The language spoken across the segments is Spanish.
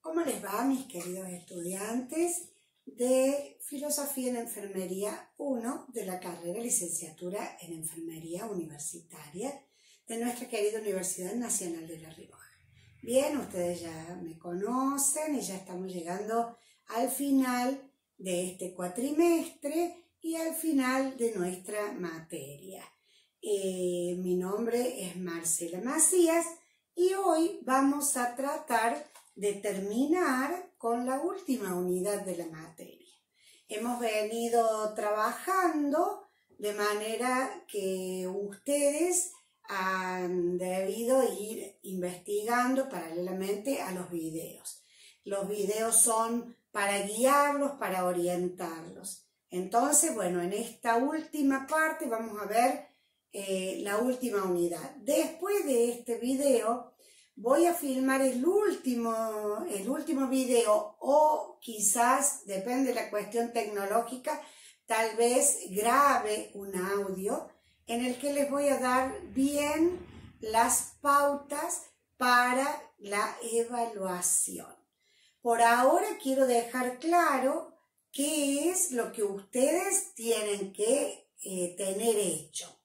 ¿Cómo les va, mis queridos estudiantes de Filosofía en Enfermería 1 de la carrera Licenciatura en Enfermería Universitaria de nuestra querida Universidad Nacional de La Rioja? Bien, ustedes ya me conocen y ya estamos llegando al final de este cuatrimestre y al final de nuestra materia. Mi nombre es Marcela Macías y hoy vamos a tratar de terminar con la última unidad de la materia. Hemos venido trabajando de manera que ustedes han debido ir investigando paralelamente a los videos. Los videos son para guiarlos, para orientarlos. Entonces, bueno, en esta última parte vamos a ver la última unidad. Después de este video voy a filmar el último video, o quizás, depende de la cuestión tecnológica, tal vez grabe un audio en el que les voy a dar bien las pautas para la evaluación. Por ahora quiero dejar claro qué es lo que ustedes tienen que tener hecho.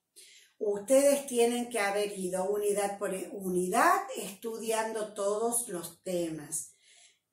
Ustedes tienen que haber ido unidad por unidad estudiando todos los temas.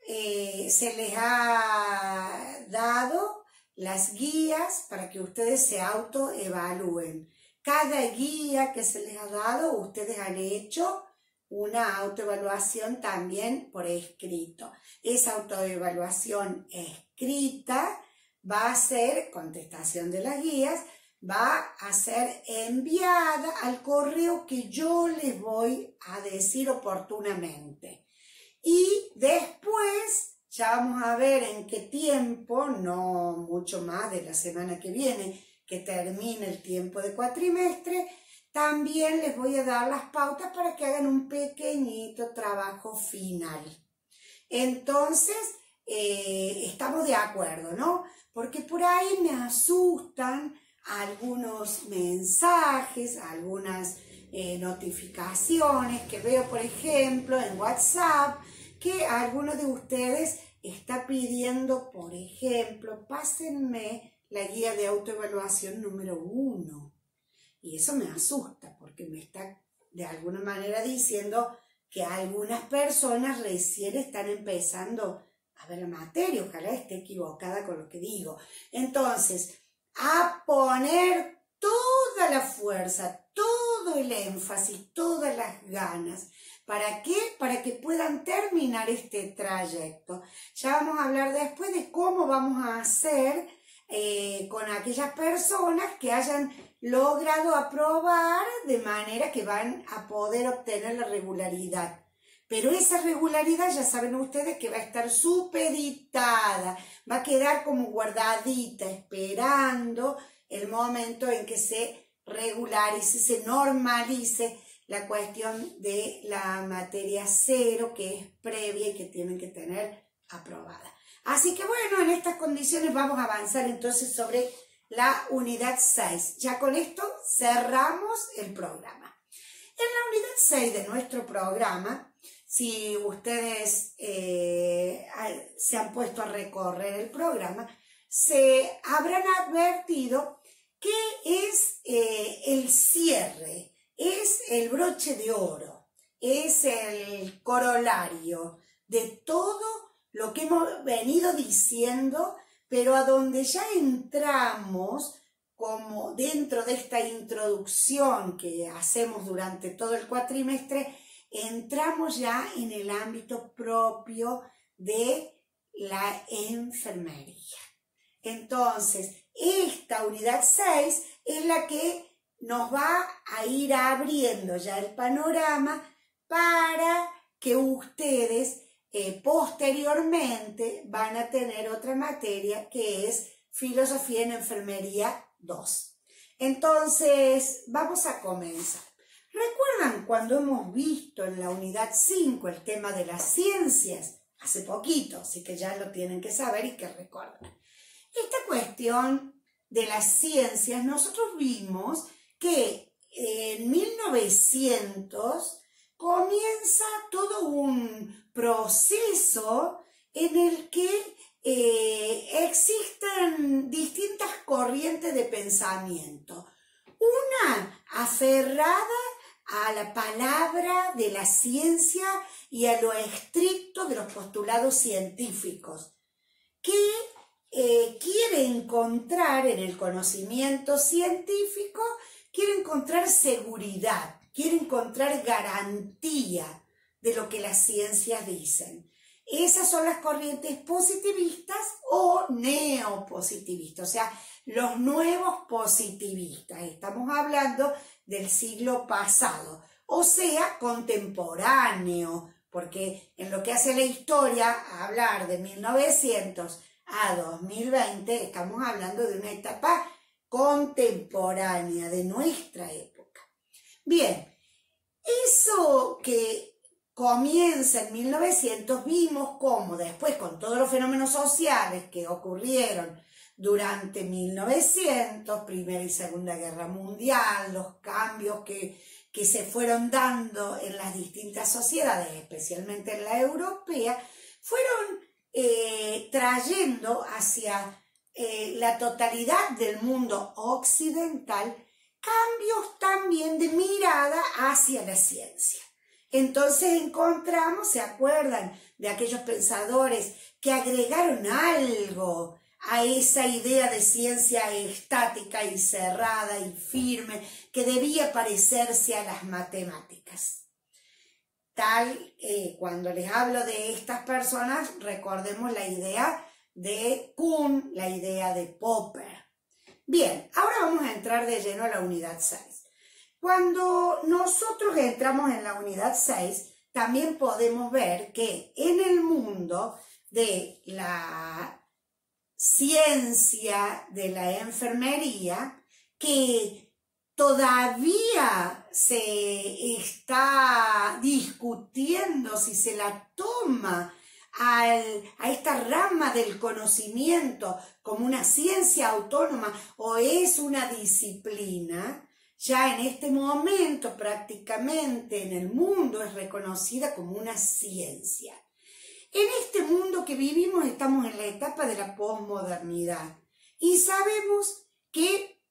Se les ha dado las guías para que ustedes se autoevalúen. Cada guía que se les ha dado, ustedes han hecho una autoevaluación también por escrito. Esa autoevaluación escrita va a ser contestación de las guías, va a ser enviada al correo que yo les voy a decir oportunamente. Y después ya vamos a ver en qué tiempo, no mucho más de la semana que viene, que termine el tiempo de cuatrimestre, también les voy a dar las pautas para que hagan un pequeñito trabajo final. Entonces, estamos de acuerdo, ¿no? Porque por ahí me asustan algunos mensajes, algunas notificaciones que veo, por ejemplo, en WhatsApp, que alguno de ustedes está pidiendo, por ejemplo, pásenme la guía de autoevaluación número 1. Y eso me asusta porque me está de alguna manera diciendo que algunas personas recién están empezando a ver la materia. Ojalá esté equivocada con lo que digo. Entonces, a poner toda la fuerza, todo el énfasis, todas las ganas. ¿Para qué? Para que puedan terminar este trayecto. Ya vamos a hablar después de cómo vamos a hacer con aquellas personas que hayan logrado aprobar, de manera que van a poder obtener la regularidad. Pero esa regularidad ya saben ustedes que va a estar supeditada, va a quedar como guardadita, esperando el momento en que se regularice, se normalice la cuestión de la materia 0, que es previa y que tienen que tener aprobada. Así que bueno, en estas condiciones vamos a avanzar entonces sobre la unidad 6. Ya con esto cerramos el programa. En la unidad 6 de nuestro programa, si ustedes se han puesto a recorrer el programa, se habrán advertido que es el cierre, es el broche de oro, es el corolario de todo lo que hemos venido diciendo, pero a donde ya entramos como dentro de esta introducción que hacemos durante todo el cuatrimestre, entramos ya en el ámbito propio de la enfermería. Entonces, esta unidad 6 es la que nos va a ir abriendo ya el panorama para que ustedes posteriormente van a tener otra materia que es Filosofía en Enfermería 2. Entonces, vamos a comenzar. ¿Recuerdan cuando hemos visto en la unidad 5 el tema de las ciencias? Hace poquito, así que ya lo tienen que saber y que recordar. Esta cuestión de las ciencias, nosotros vimos que en 1900 comienza todo un proceso en el que existen distintas corrientes de pensamiento. Una aferrada a la palabra de la ciencia y a lo estricto de los postulados científicos, que quiere encontrar en el conocimiento científico, quiere encontrar seguridad, quiere encontrar garantía de lo que las ciencias dicen. Esas son las corrientes positivistas o neopositivistas, o sea, los nuevos positivistas. Estamos hablando del siglo pasado, o sea, contemporáneo, porque en lo que hace la historia, hablar de 1900 a 2020, estamos hablando de una etapa contemporánea de nuestra época. Bien, eso que comienza en 1900, vimos cómo después, con todos los fenómenos sociales que ocurrieron durante 1900, Primera y Segunda Guerra Mundial, los cambios que se fueron dando en las distintas sociedades, especialmente en la europea, fueron trayendo hacia la totalidad del mundo occidental cambios también de mirada hacia la ciencia. Entonces encontramos, ¿se acuerdan de aquellos pensadores que agregaron algo a esa idea de ciencia estática y cerrada y firme que debía parecerse a las matemáticas? Cuando les hablo de estas personas, recordemos la idea de Kuhn, la idea de Popper. Bien, ahora vamos a entrar de lleno a la unidad 6. Cuando nosotros entramos en la unidad 6, también podemos ver que en el mundo de la ciencia de la enfermería, que todavía se está discutiendo si se la toma a esta rama del conocimiento como una ciencia autónoma o es una disciplina, ya en este momento prácticamente en el mundo es reconocida como una ciencia. En este mundo que vivimos estamos en la etapa de la posmodernidad y sabemos que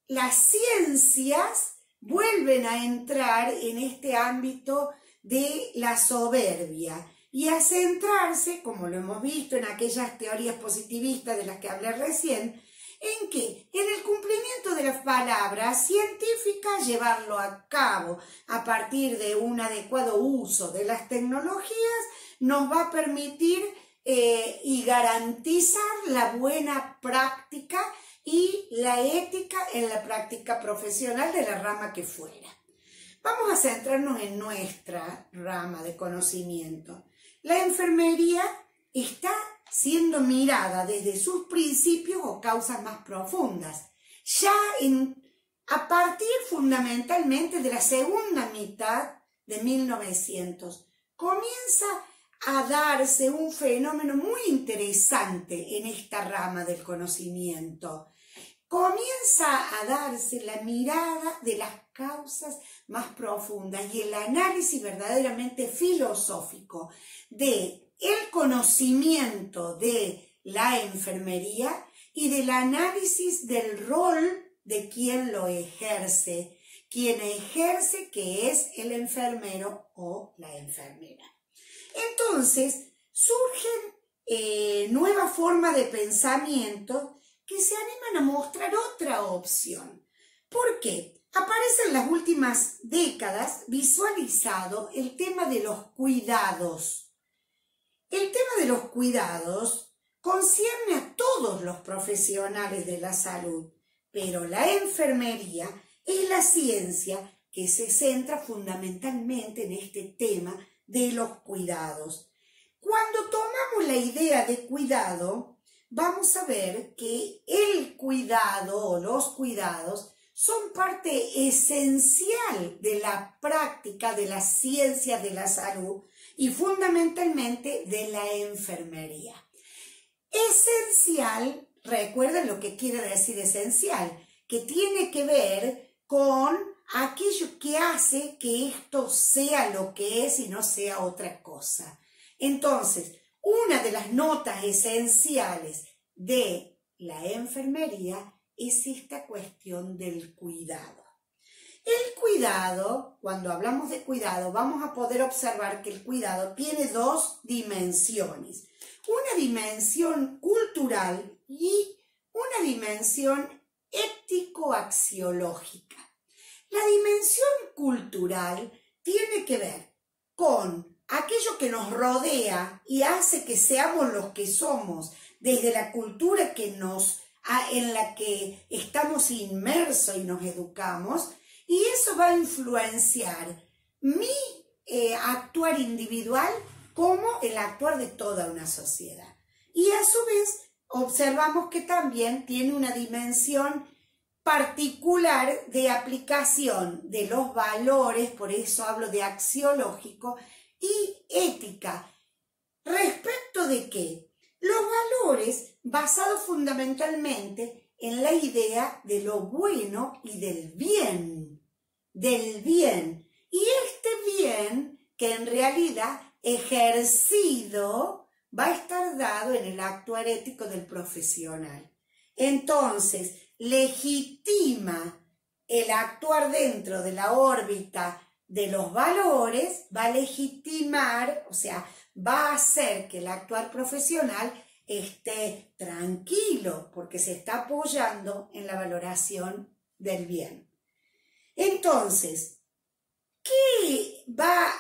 las ciencias vuelven a entrar en este ámbito de la soberbia y a centrarse, como lo hemos visto en aquellas teorías positivistas de las que hablé recién, en que en el cumplimiento de las palabras científicas, llevarlo a cabo a partir de un adecuado uso de las tecnologías, nos va a permitir y garantizar la buena práctica y la ética en la práctica profesional de la rama que fuera. Vamos a centrarnos en nuestra rama de conocimiento. La enfermería está siendo mirada desde sus principios o causas más profundas, ya a partir fundamentalmente de la segunda mitad de 1900. Comienza a darse un fenómeno muy interesante en esta rama del conocimiento. Comienza a darse la mirada de las causas más profundas y el análisis verdaderamente filosófico de el conocimiento de la enfermería y del análisis del rol de quien lo ejerce, que es el enfermero o la enfermera. Entonces, surgen nuevas formas de pensamiento que se animan a mostrar otra opción. ¿Por qué? Aparece en las últimas décadas visualizado el tema de los cuidados. El tema de los cuidados concierne a todos los profesionales de la salud, pero la enfermería es la ciencia que se centra fundamentalmente en este tema de los cuidados. Cuando tomamos la idea de cuidado, vamos a ver que el cuidado o los cuidados son parte esencial de la práctica de las ciencias de la salud y fundamentalmente de la enfermería. Esencial, recuerden lo que quiere decir esencial, que tiene que ver con aquello que hace que esto sea lo que es y no sea otra cosa. Entonces, una de las notas esenciales de la enfermería es esta cuestión del cuidado. El cuidado, cuando hablamos de cuidado, vamos a poder observar que el cuidado tiene dos dimensiones. Una dimensión cultural y una dimensión ético-axiológica. La dimensión cultural tiene que ver con aquello que nos rodea y hace que seamos los que somos, desde la cultura en la que estamos inmersos y nos educamos, y eso va a influenciar mi actuar individual como el actuar de toda una sociedad. Y a su vez observamos que también tiene una dimensión particular de aplicación de los valores, por eso hablo de axiológico, y ética. ¿Respecto de qué? Los valores basados fundamentalmente en la idea de lo bueno y del bien. Y este bien que en realidad ejercido va a estar dado en el actuar ético del profesional. Entonces, legitima el actuar dentro de la órbita de los valores, va a legitimar, o sea, va a hacer que el actuar profesional esté tranquilo, porque se está apoyando en la valoración del bien. Entonces, ¿qué va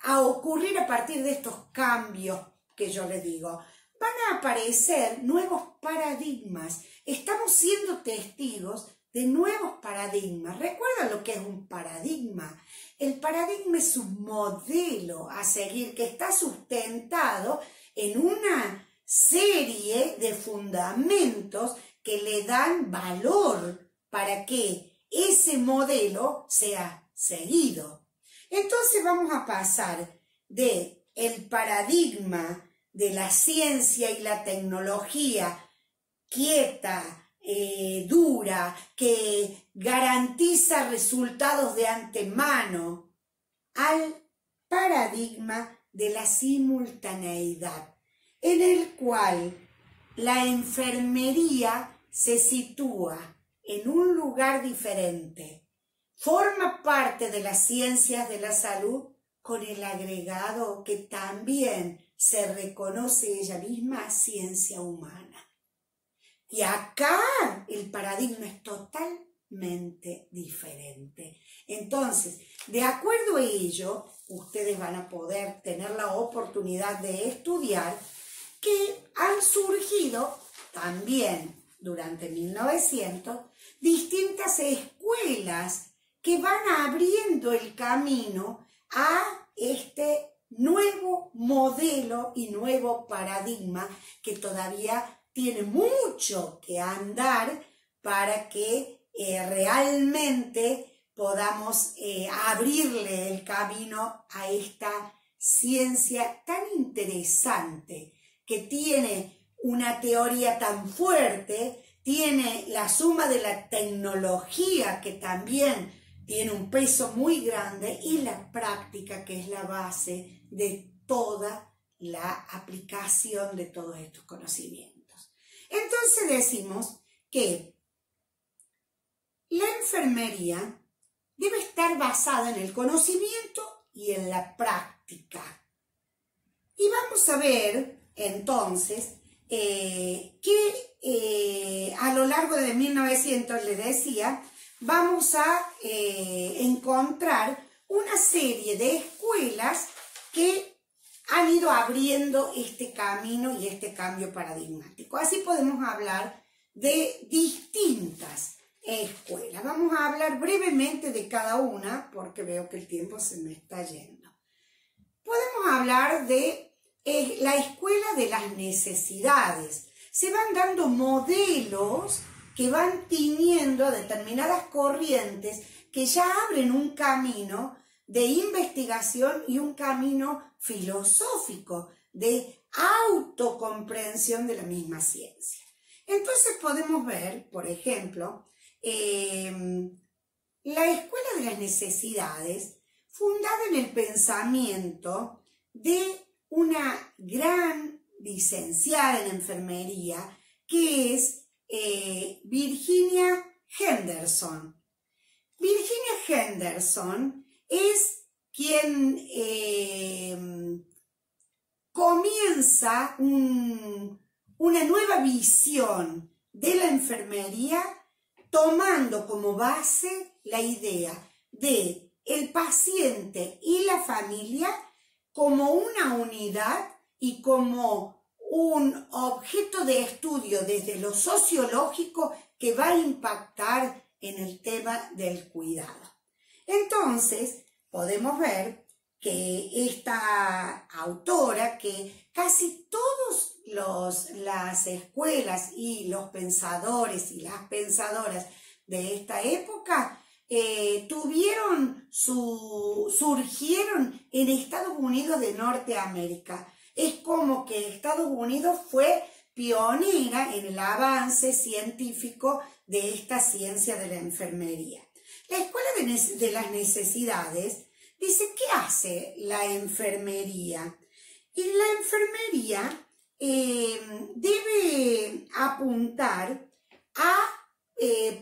a ocurrir a partir de estos cambios que yo les digo? Van a aparecer nuevos paradigmas. Estamos siendo testigos de nuevos paradigmas. ¿Recuerdan lo que es un paradigma? El paradigma es un modelo a seguir que está sustentado en una serie de fundamentos que le dan valor para que ese modelo sea seguido. Entonces vamos a pasar de el paradigma de la ciencia y la tecnología quieta, dura, que garantiza resultados de antemano, al paradigma de la simultaneidad, en el cual la enfermería se sitúa en un lugar diferente, forma parte de las ciencias de la salud con el agregado que también se reconoce ella misma, ciencia humana. Y acá el paradigma es totalmente diferente. Entonces, de acuerdo a ello, ustedes van a poder tener la oportunidad de estudiar que han surgido también durante 1900 distintas escuelas que van abriendo el camino a este nuevo modelo y nuevo paradigma que todavía tiene mucho que andar para que realmente podamos abrirle el camino a esta ciencia tan interesante, que tiene una teoría tan fuerte, tiene la suma de la tecnología que también tiene un peso muy grande, y la práctica, que es la base de toda la aplicación de todos estos conocimientos. Entonces decimos que la enfermería debe estar basada en el conocimiento y en la práctica. Y vamos a ver entonces que a lo largo de 1900, les decía, vamos a encontrar una serie de escuelas que han ido abriendo este camino y este cambio paradigmático. Así podemos hablar de distintas escuelas. Vamos a hablar brevemente de cada una porque veo que el tiempo se me está yendo. Podemos hablar de la escuela de las necesidades. Se van dando modelos que van tiñendo determinadas corrientes que ya abren un camino de investigación y un camino filosófico de autocomprensión de la misma ciencia. Entonces podemos ver, por ejemplo, la escuela de las necesidades, fundada en el pensamiento de una gran licenciada en enfermería que es Virginia Henderson. Virginia Henderson es quien comienza una nueva visión de la enfermería tomando como base la idea de el paciente y la familia como una unidad y como un objeto de estudio desde lo sociológico que va a impactar en el tema del cuidado. Entonces, podemos ver que esta autora, que casi todas las escuelas y los pensadores y las pensadoras de esta época surgieron en Estados Unidos de Norteamérica. Es como que Estados Unidos fue pionera en el avance científico de esta ciencia de la enfermería. La Escuela de las Necesidades dice, ¿qué hace la enfermería? Y la enfermería debe apuntar a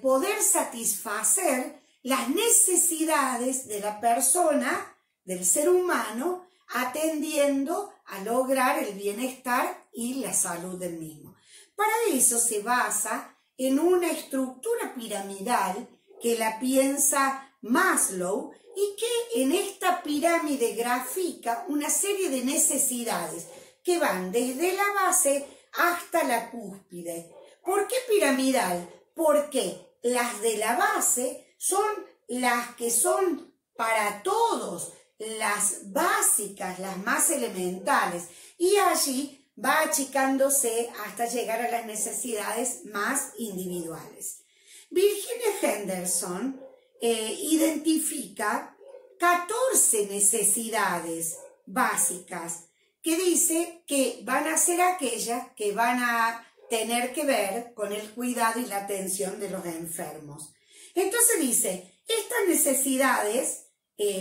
poder satisfacer las necesidades de la persona, del ser humano, atendiendo a lograr el bienestar y la salud del mismo. Para eso se basa en una estructura piramidal que la piensa Maslow y que en esta pirámide grafica una serie de necesidades que van desde la base hasta la cúspide. ¿Por qué piramidal? Porque las de la base son las que son para todos, las básicas, las más elementales, y allí va achicándose hasta llegar a las necesidades más individuales. Virginia Henderson identifica 14 necesidades básicas que dice que van a ser aquellas que van a tener que ver con el cuidado y la atención de los enfermos. Entonces dice, estas necesidades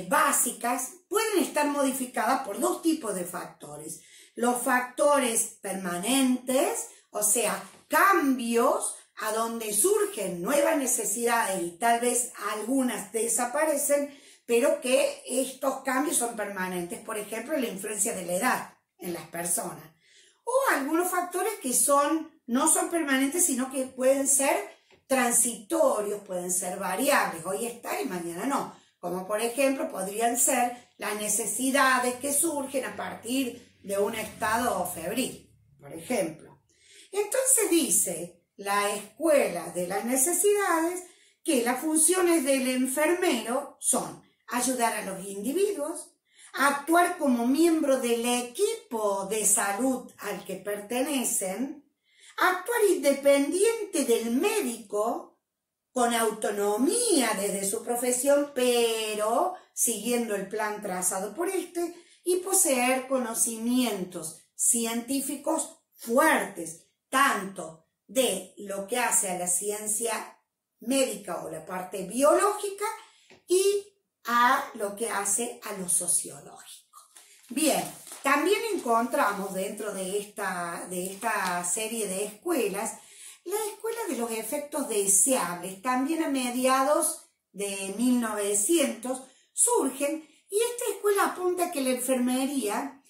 básicas pueden estar modificadas por dos tipos de factores. Los factores permanentes, o sea, cambios a donde surgen nuevas necesidades y tal vez algunas desaparecen, pero que estos cambios son permanentes. Por ejemplo, la influencia de la edad en las personas. O algunos factores que no son permanentes, sino que pueden ser transitorios, pueden ser variables. Hoy está y mañana no. Como por ejemplo podrían ser las necesidades que surgen a partir de un estado febril, por ejemplo. Entonces dice la Escuela de las Necesidades que las funciones del enfermero son ayudar a los individuos, actuar como miembro del equipo de salud al que pertenecen, actuar independiente del médico, con autonomía desde su profesión, pero siguiendo el plan trazado por este, y poseer conocimientos científicos fuertes, tanto de lo que hace a la ciencia médica o la parte biológica y a lo que hace a lo sociológico. Bien, también encontramos dentro de esta serie de escuelas la escuela de los efectos deseables. También a mediados de 1900 surgen, y esta escuela apunta a que la enfermería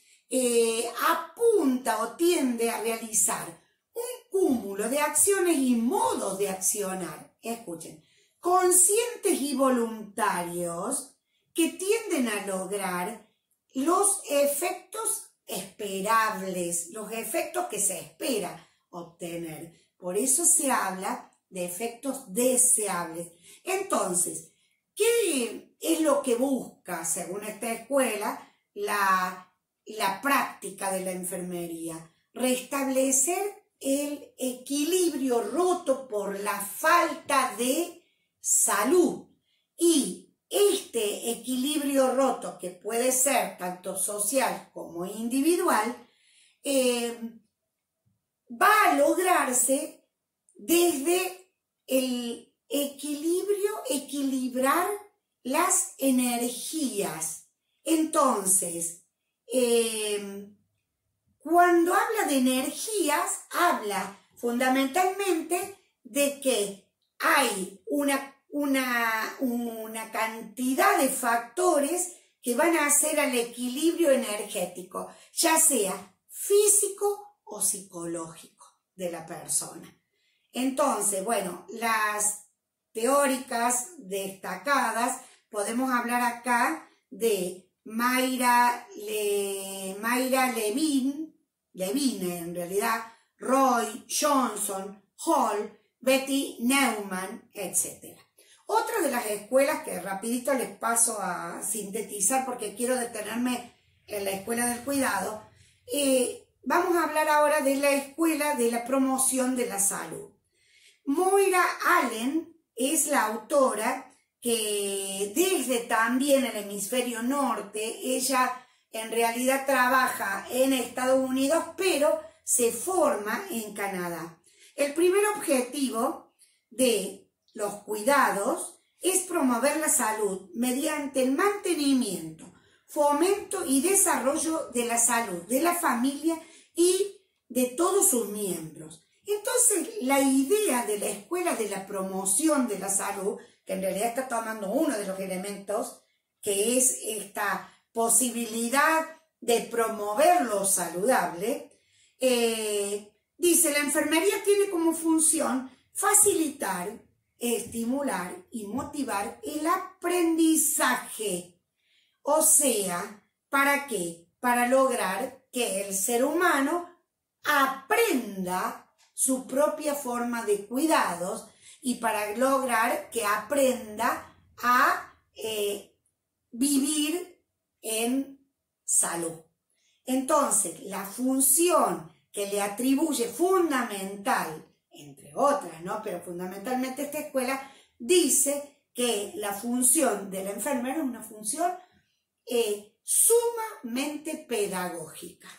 apunta o tiende a realizar un cúmulo de acciones y modos de accionar, escuchen, conscientes y voluntarios que tienden a lograr los efectos esperables, los efectos que se espera obtener. Por eso se habla de efectos deseables. Entonces, ¿qué es lo que busca, según esta escuela, la práctica de la enfermería? Restablecer el equilibrio roto por la falta de salud. Y este equilibrio roto, que puede ser tanto social como individual, va a lograrse desde el equilibrar las energías. Entonces, cuando habla de energías, habla fundamentalmente de que hay una cantidad de factores que van a hacer al equilibrio energético, ya sea físico o psicológico de la persona. Entonces, bueno, las teóricas destacadas, podemos hablar acá de Mayra Levine en realidad, Roy, Johnson, Hall, Betty Neumann, etc. Otra de las escuelas que rapidito les paso a sintetizar porque quiero detenerme en la escuela del cuidado, vamos a hablar ahora de la escuela de la promoción de la salud. Moira Allen es la autora que desde también el hemisferio norte, ella en realidad trabaja en Estados Unidos, pero se forma en Canadá. El primer objetivo de los cuidados es promover la salud mediante el mantenimiento, fomento y desarrollo de la salud de la familia y de todos sus miembros. Entonces, la idea de la escuela de la promoción de la salud, que en realidad está tomando uno de los elementos, que es esta posibilidad de promover lo saludable, dice, la enfermería tiene como función facilitar, estimular y motivar el aprendizaje. O sea, ¿para qué? Para lograr que el ser humano aprenda su propia forma de cuidados y para lograr que aprenda a vivir en salud. Entonces, la función que le atribuye fundamental, entre otras, ¿no? Pero fundamentalmente esta escuela dice que la función del enfermero es una función sumamente pedagógica.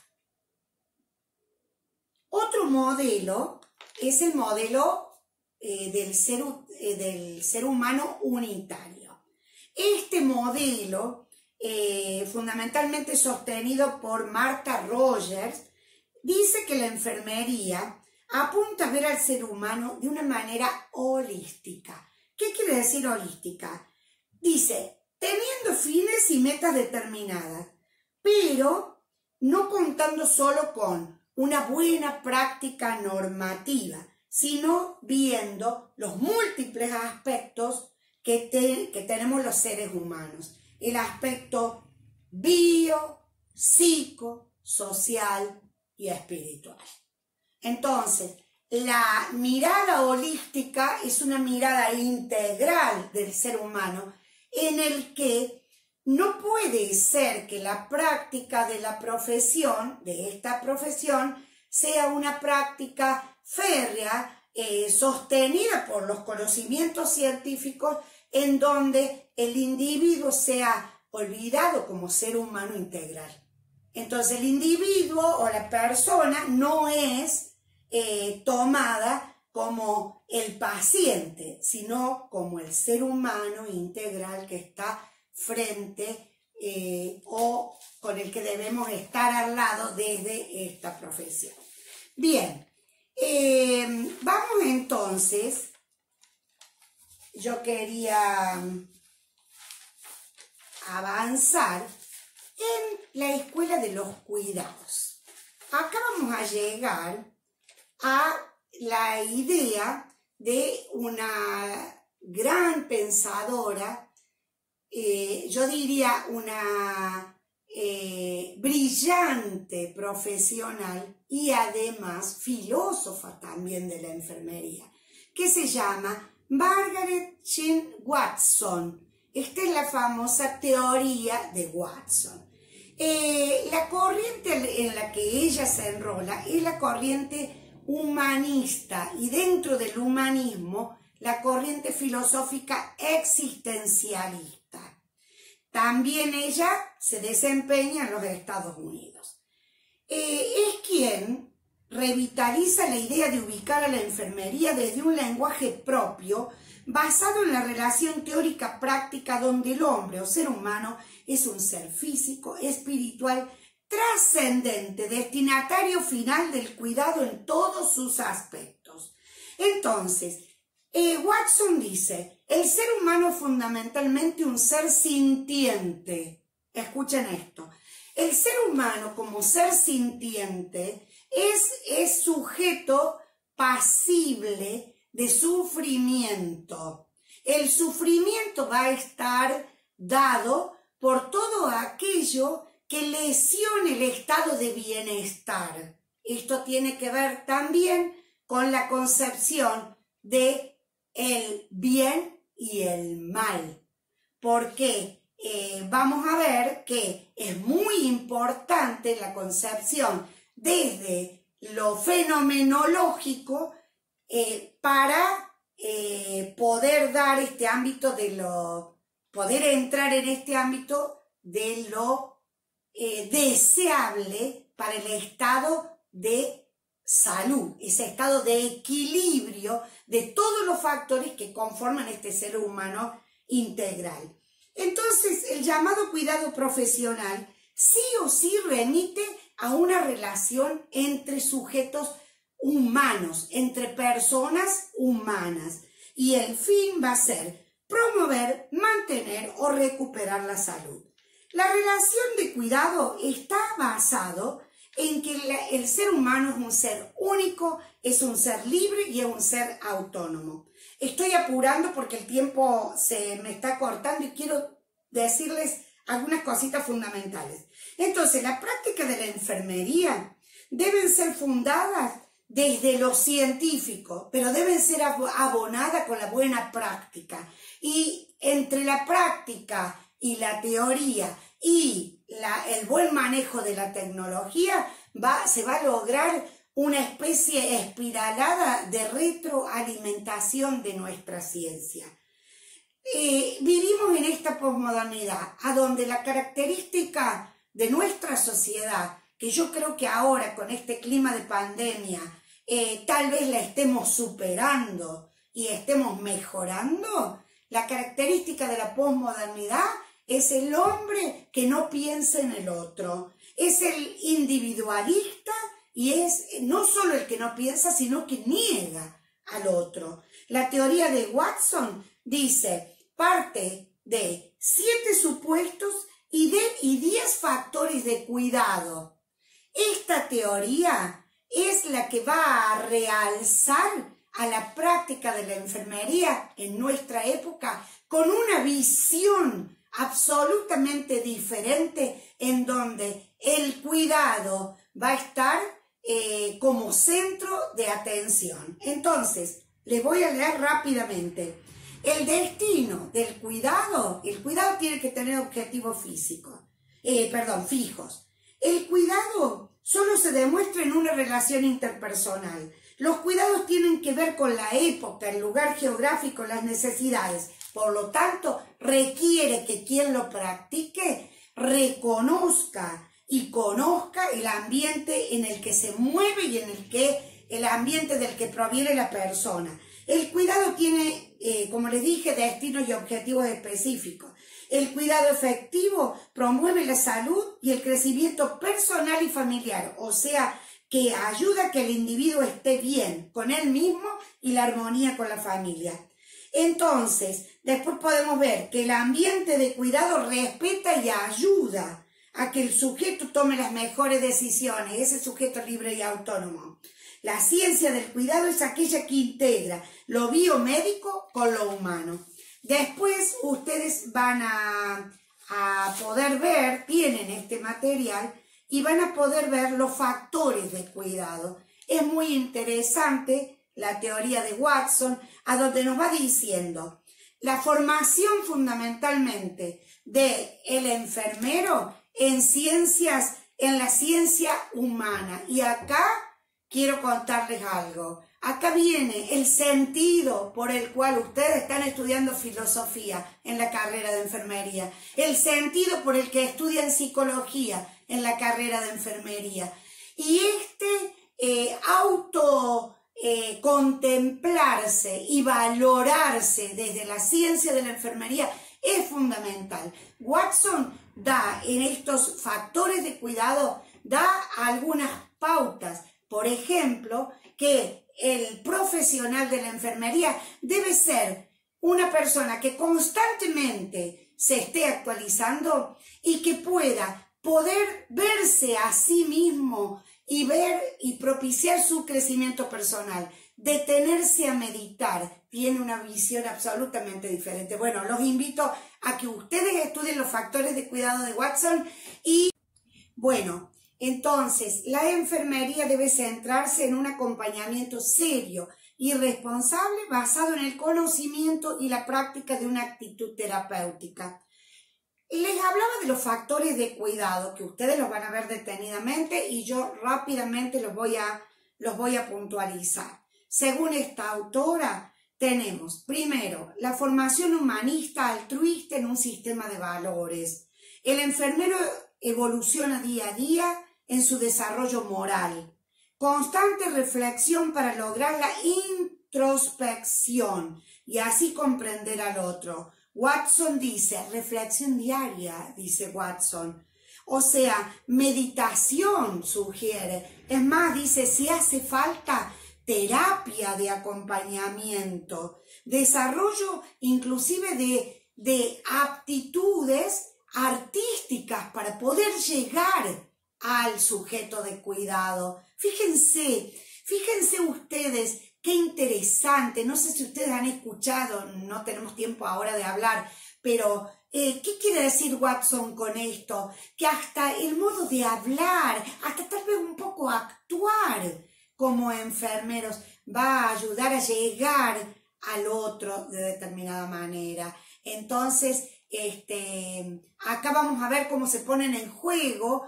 Otro modelo es el modelo del ser humano unitario. Este modelo, fundamentalmente sostenido por Martha Rogers, dice que la enfermería apunta a ver al ser humano de una manera holística. ¿Qué quiere decir holística? Dice, teniendo fines y metas determinadas, pero no contando solo con una buena práctica normativa, sino viendo los múltiples aspectos que tenemos los seres humanos. El aspecto bio, psico, social y espiritual. Entonces, la mirada holística es una mirada integral del ser humano en el que no puede ser que la práctica de la profesión, de esta profesión, sea una práctica férrea, sostenida por los conocimientos científicos, en donde el individuo sea olvidado como ser humano integral. Entonces el individuo o la persona no es tomada como el paciente, sino como el ser humano integral que está frente o con el que debemos estar al lado desde esta profesión. Bien, vamos entonces, yo quería avanzar en la escuela de los cuidados. Acá vamos a llegar a la idea de una gran pensadora, yo diría una brillante profesional y además filósofa también de la enfermería, que se llama Margaret Chin Watson. Esta es la famosa teoría de Watson. La corriente en la que ella se enrola es la corriente humanista y dentro del humanismo la corriente filosófica existencialista. También ella se desempeña en los Estados Unidos. Es quien revitaliza la idea de ubicar a la enfermería desde un lenguaje propio basado en la relación teórica práctica donde el hombre o ser humano es un ser físico, espiritual trascendente, destinatario final del cuidado en todos sus aspectos. Entonces, Watson dice, el ser humano es fundamentalmente un ser sintiente. Escuchen esto. El ser humano como ser sintiente es sujeto pasible de sufrimiento. El sufrimiento va a estar dado por todo aquello que lesione el estado de bienestar. Esto tiene que ver también con la concepción de el bien y el mal. Porque vamos a ver que es muy importante la concepción desde lo fenomenológico para poder dar este ámbito poder entrar en este ámbito de lo deseable para el estado de salud, ese estado de equilibrio de todos los factores que conforman este ser humano integral. Entonces, el llamado cuidado profesional sí o sí remite a una relación entre sujetos humanos, entre personas humanas, y el fin va a ser promover, mantener o recuperar la salud. La relación de cuidado está basado en que el ser humano es un ser único, es un ser libre y es un ser autónomo. Estoy apurando porque el tiempo se me está cortando y quiero decirles algunas cositas fundamentales. Entonces, la práctica de la enfermería deben ser fundadas desde lo científico, pero deben ser abonadas con la buena práctica. Y entre la práctica y la teoría y el buen manejo de la tecnología se va a lograr una especie espiralada de retroalimentación de nuestra ciencia. Vivimos en esta posmodernidad, a donde la característica de nuestra sociedad, que yo creo que ahora con este clima de pandemia tal vez la estemos superando y estemos mejorando, la característica de la posmodernidad es el hombre que no piensa en el otro, es el individualista y es no solo el que no piensa, sino que niega al otro. La teoría de Watson dice, parte de 7 supuestos y 10 factores de cuidado. Esta teoría es la que va a realzar a la práctica de la enfermería en nuestra época con una visión absolutamente diferente, en donde el cuidado va a estar como centro de atención. Entonces, les voy a leer rápidamente. El destino del cuidado, el cuidado tiene que tener objetivos fijos. El cuidado solo se demuestra en una relación interpersonal. Los cuidados tienen que ver con la época, el lugar geográfico, las necesidades. Por lo tanto, requiere que quien lo practique reconozca y conozca el ambiente en el que se mueve y en el ambiente del que proviene la persona. El cuidado tiene, como les dije, destinos y objetivos específicos. El cuidado efectivo promueve la salud y el crecimiento personal y familiar, o sea, que ayuda a que el individuo esté bien con él mismo y la armonía con la familia. Entonces, después podemos ver que el ambiente de cuidado respeta y ayuda a que el sujeto tome las mejores decisiones, ese sujeto libre y autónomo. La ciencia del cuidado es aquella que integra lo biomédico con lo humano. Después ustedes van a poder ver, tienen este material y van a poder ver los factores de cuidado. Es muy interesante la teoría de Watson, a donde nos va diciendo la formación fundamentalmente del enfermero en la ciencia humana. Y acá quiero contarles algo. Acá viene el sentido por el cual ustedes están estudiando filosofía en la carrera de enfermería, el sentido por el que estudian psicología en la carrera de enfermería. Y contemplarse y valorarse desde la ciencia de la enfermería es fundamental. Watson da en estos factores de cuidado, da algunas pautas. Por ejemplo, que el profesional de la enfermería debe ser una persona que constantemente se esté actualizando y que pueda poder verse a sí mismo y ver y propiciar su crecimiento personal. Detenerse a meditar tiene una visión absolutamente diferente. Bueno, los invito a que ustedes estudien los factores de cuidado de Watson y, bueno, entonces la enfermería debe centrarse en un acompañamiento serio y responsable basado en el conocimiento y la práctica de una actitud terapéutica. Les hablaba de los factores de cuidado, que ustedes los van a ver detenidamente y yo rápidamente los voy a puntualizar. Según esta autora, tenemos primero la formación humanista altruista en un sistema de valores. El enfermero evoluciona día a día en su desarrollo moral. Constante reflexión para lograr la introspección y así comprender al otro. Watson dice, reflexión diaria, dice Watson. O sea, meditación sugiere. Es más, dice, si hace falta terapia de acompañamiento, desarrollo inclusive de aptitudes artísticas para poder llegar al sujeto de cuidado. Fíjense ustedes qué interesante. No sé si ustedes han escuchado, no tenemos tiempo ahora de hablar, pero ¿qué quiere decir Watson con esto? Que hasta el modo de hablar, hasta tal vez un poco actuar como enfermeros va a ayudar a llegar al otro de determinada manera. Entonces, acá vamos a ver cómo se ponen en juego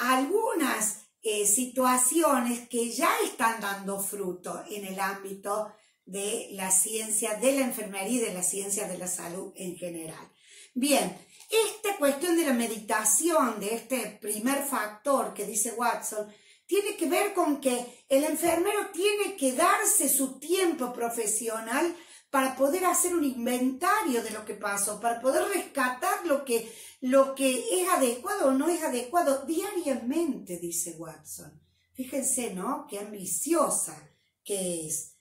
algunas situaciones que ya están dando fruto en el ámbito de la ciencia de la enfermería y de la ciencia de la salud en general. Bien, esta cuestión de la meditación, de este primer factor que dice Watson, tiene que ver con que el enfermero tiene que darse su tiempo profesional para poder hacer un inventario de lo que pasó, para poder rescatar lo que es adecuado o no es adecuado diariamente, dice Watson. Fíjense, ¿no? Qué ambiciosa que es.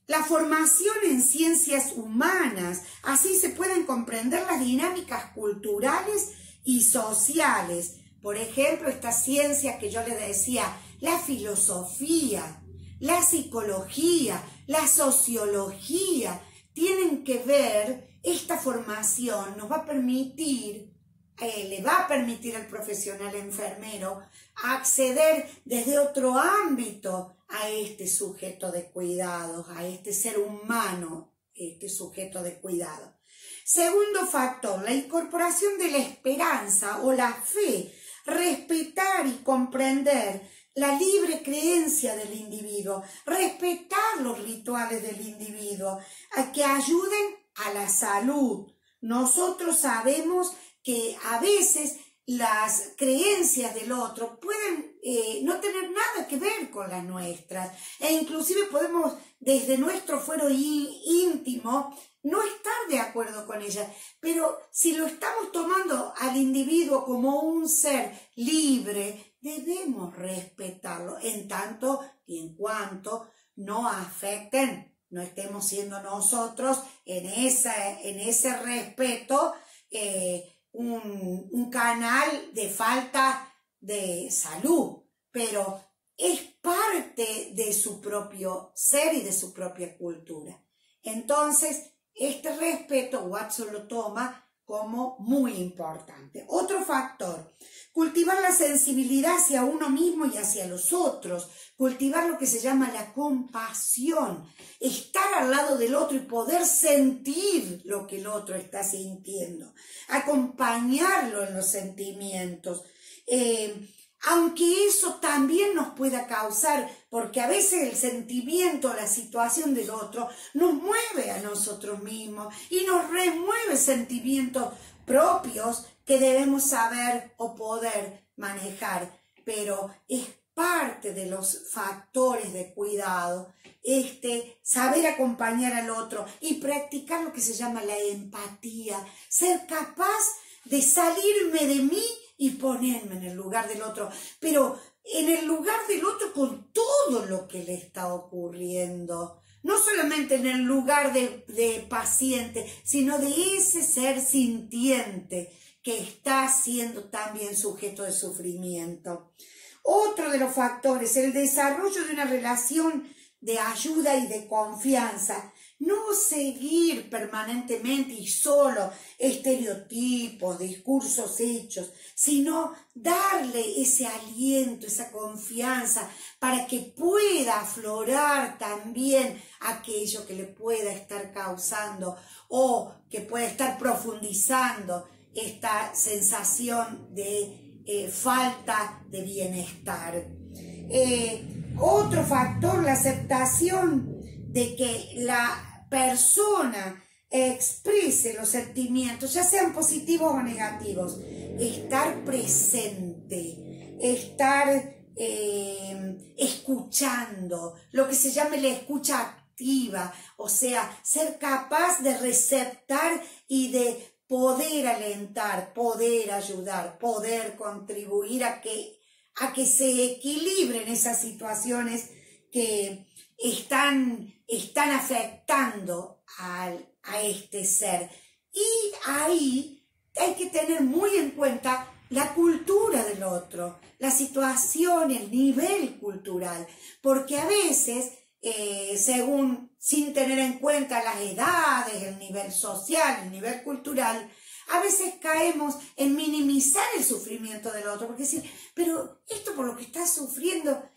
La formación en ciencias humanas, así se pueden comprender las dinámicas culturales y sociales. Por ejemplo, esta ciencia que yo les decía, la filosofía, la psicología, la sociología, tienen que ver, esta formación nos va a permitir, le va a permitir al profesional enfermero acceder desde otro ámbito a este sujeto de cuidados, a este ser humano, este sujeto de cuidado. Segundo factor, la incorporación de la esperanza o la fe, respetar y comprender la libre creencia del individuo, respetar los rituales del individuo, a que ayuden a la salud. Nosotros sabemos que a veces las creencias del otro pueden no tener nada que ver con las nuestras, e inclusive podemos desde nuestro fuero íntimo no estar de acuerdo con ellas, pero si lo estamos tomando al individuo como un ser libre, debemos respetarlo en tanto y en cuanto no afecten, no estemos siendo nosotros en ese respeto un canal de falta de salud, pero es parte de su propio ser y de su propia cultura. Entonces, este respeto Watson lo toma como muy importante. Otro factor, cultivar la sensibilidad hacia uno mismo y hacia los otros, cultivar lo que se llama la compasión, estar al lado del otro y poder sentir lo que el otro está sintiendo, acompañarlo en los sentimientos, aunque eso también nos pueda causar, porque a veces el sentimiento, la situación del otro nos mueve a nosotros mismos y nos remueve sentimientos propios que debemos saber o poder manejar, pero es parte de los factores de cuidado, saber acompañar al otro y practicar lo que se llama la empatía, ser capaz de salirme de mí y ponerme en el lugar del otro, pero en el lugar del otro con todo lo que le está ocurriendo. No solamente en el lugar de paciente, sino de ese ser sintiente que está siendo también sujeto de sufrimiento. Otro de los factores, el desarrollo de una relación de ayuda y de confianza. No seguir permanentemente y solo estereotipos, discursos hechos, sino darle ese aliento, esa confianza, para que pueda aflorar también aquello que le pueda estar causando o que pueda estar profundizando esta sensación de falta de bienestar. Otro factor, la aceptación de que la persona exprese los sentimientos, ya sean positivos o negativos, estar presente, estar escuchando, lo que se llama la escucha activa, o sea, ser capaz de receptar y de poder alentar, poder ayudar, poder contribuir a que se equilibren esas situaciones que están afectando a este ser. Y ahí hay que tener muy en cuenta la cultura del otro, la situación, el nivel cultural, porque a veces, sin tener en cuenta las edades, el nivel social, el nivel cultural, a veces caemos en minimizar el sufrimiento del otro, porque decir, pero esto por lo que está sufriendo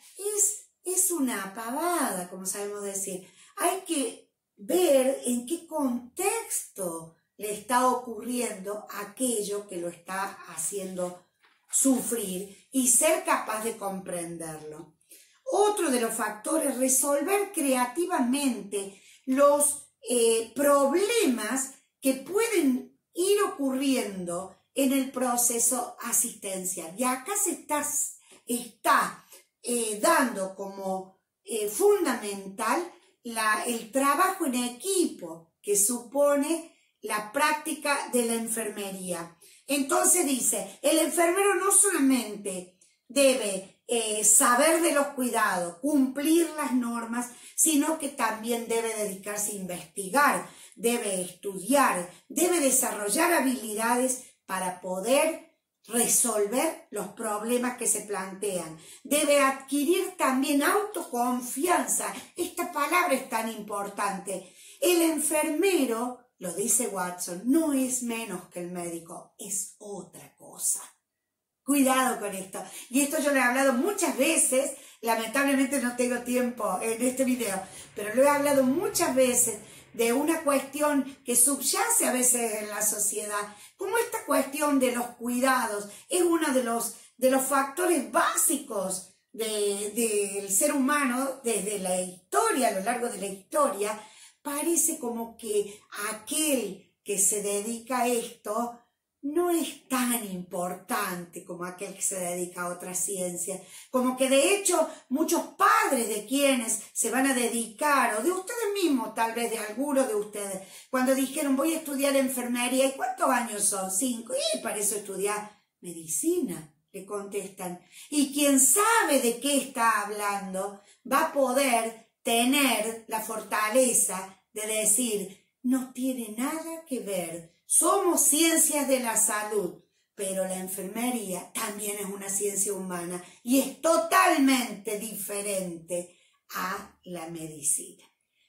es una pavada, como sabemos decir. Hay que ver en qué contexto le está ocurriendo aquello que lo está haciendo sufrir y ser capaz de comprenderlo. Otro de los factores, resolver creativamente los problemas que pueden ir ocurriendo en el proceso asistencial. Y acá se está dando como fundamental el trabajo en equipo que supone la práctica de la enfermería. Entonces dice, el enfermero no solamente debe saber de los cuidados, cumplir las normas, sino que también debe dedicarse a investigar, debe estudiar, debe desarrollar habilidades para poder resolver los problemas que se plantean. Debe adquirir también autoconfianza. Esta palabra es tan importante. El enfermero, lo dice Watson, no es menos que el médico, es otra cosa. Cuidado con esto. Y esto yo lo he hablado muchas veces, lamentablemente no tengo tiempo en este video, pero lo he hablado muchas veces de una cuestión que subyace a veces en la sociedad, como esta cuestión de los cuidados es uno de los factores básicos del ser humano desde la historia, a lo largo de la historia. Parece como que aquel que se dedica a esto no es tan importante como aquel que se dedica a otra ciencia. Como que de hecho muchos padres de quienes se van a dedicar, o de ustedes mismos, tal vez de algunos de ustedes, cuando dijeron voy a estudiar enfermería, ¿y cuántos años son? 5, y para eso estudiar medicina, le contestan. Y quien sabe de qué está hablando va a poder tener la fortaleza de decir, no tiene nada que ver. Somos ciencias de la salud, pero la enfermería también es una ciencia humana y es totalmente diferente a la medicina.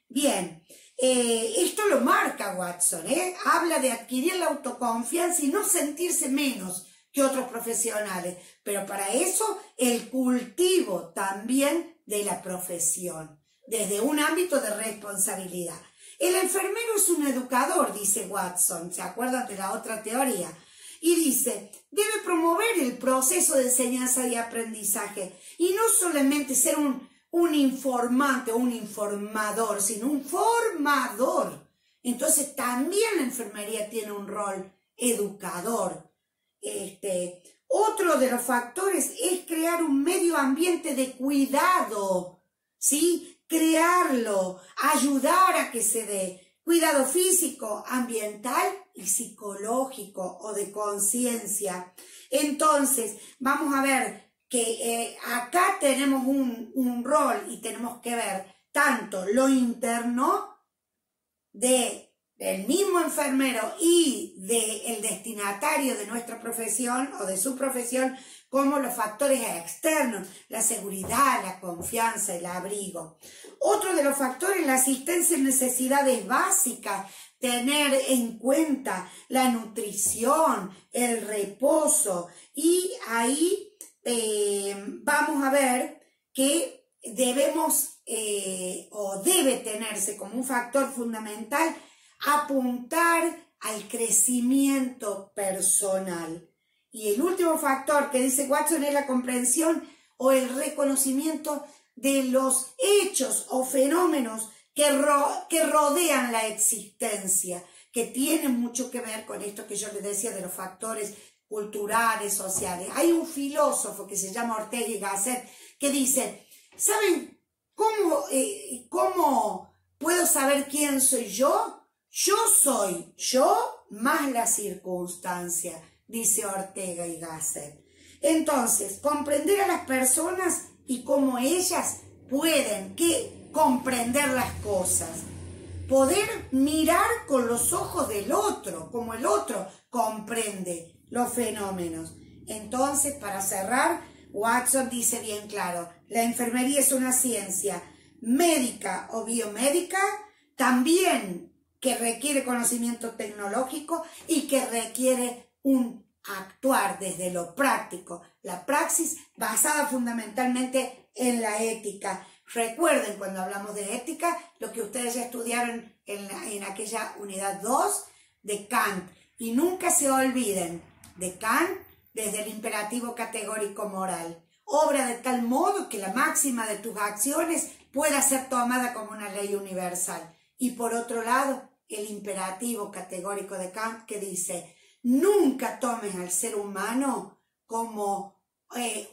Bien, esto lo marca Watson, habla de adquirir la autoconfianza y no sentirse menos que otros profesionales, pero para eso el cultivo también de la profesión, desde un ámbito de responsabilidad. El enfermero es un educador, dice Watson, ¿se acuerdan de la otra teoría? Y dice, debe promover el proceso de enseñanza y aprendizaje y no solamente ser un informante o un informador, sino un formador. Entonces también la enfermería tiene un rol educador. Otro de los factores es crear un medio ambiente de cuidado, ¿sí? Crearlo, ayudar a que se dé. cuidado físico, ambiental y psicológico o de conciencia. Entonces, vamos a ver que acá tenemos un rol y tenemos que ver tanto lo interno del mismo enfermero y del destinatario de nuestra profesión o de su profesión, como los factores externos, la seguridad, la confianza, el abrigo. Otro de los factores, la asistencia en necesidades básicas, tener en cuenta la nutrición, el reposo, y ahí vamos a ver que debemos o debe tenerse como un factor fundamental apuntar al crecimiento personal. Y el último factor que dice Watson es la comprensión o el reconocimiento de los hechos o fenómenos que rodean la existencia, que tienen mucho que ver con esto que yo les decía de los factores culturales, sociales. Hay un filósofo que se llama Ortega y Gasset que dice, ¿saben cómo puedo saber quién soy yo? Yo soy yo más la circunstancia, dice Ortega y Gasset. Entonces, comprender a las personas y cómo ellas pueden comprender las cosas. Poder mirar con los ojos del otro, como el otro comprende los fenómenos. Entonces, para cerrar, Watson dice bien claro, la enfermería es una ciencia médica o biomédica, también que requiere conocimiento tecnológico y que requiere un actuar desde lo práctico, la praxis basada fundamentalmente en la ética. Recuerden cuando hablamos de ética, lo que ustedes ya estudiaron en aquella unidad 2 de Kant, y nunca se olviden de Kant desde el imperativo categórico moral. Obra de tal modo que la máxima de tus acciones pueda ser tomada como una ley universal. Y por otro lado, el imperativo categórico de Kant que dice, nunca tomes al ser humano como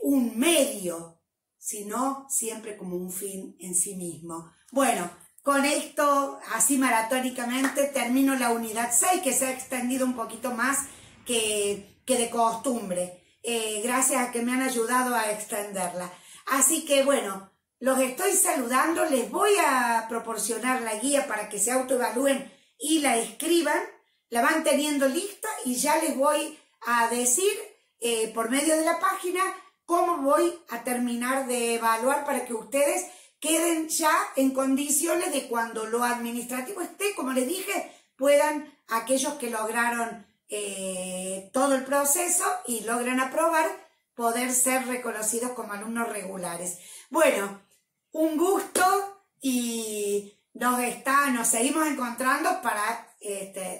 un medio, sino siempre como un fin en sí mismo. Bueno, con esto, así maratónicamente, termino la unidad 6, que se ha extendido un poquito más que de costumbre, gracias a que me han ayudado a extenderla. Así que bueno, los estoy saludando, les voy a proporcionar la guía para que se autoevalúen y la escriban, la van teniendo lista y ya les voy a decir por medio de la página cómo voy a terminar de evaluar para que ustedes queden ya en condiciones de cuando lo administrativo esté, como les dije, puedan aquellos que lograron todo el proceso y logran aprobar, poder ser reconocidos como alumnos regulares. Bueno, un gusto y nos seguimos encontrando para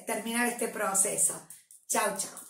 terminar este proceso. Chao, chao.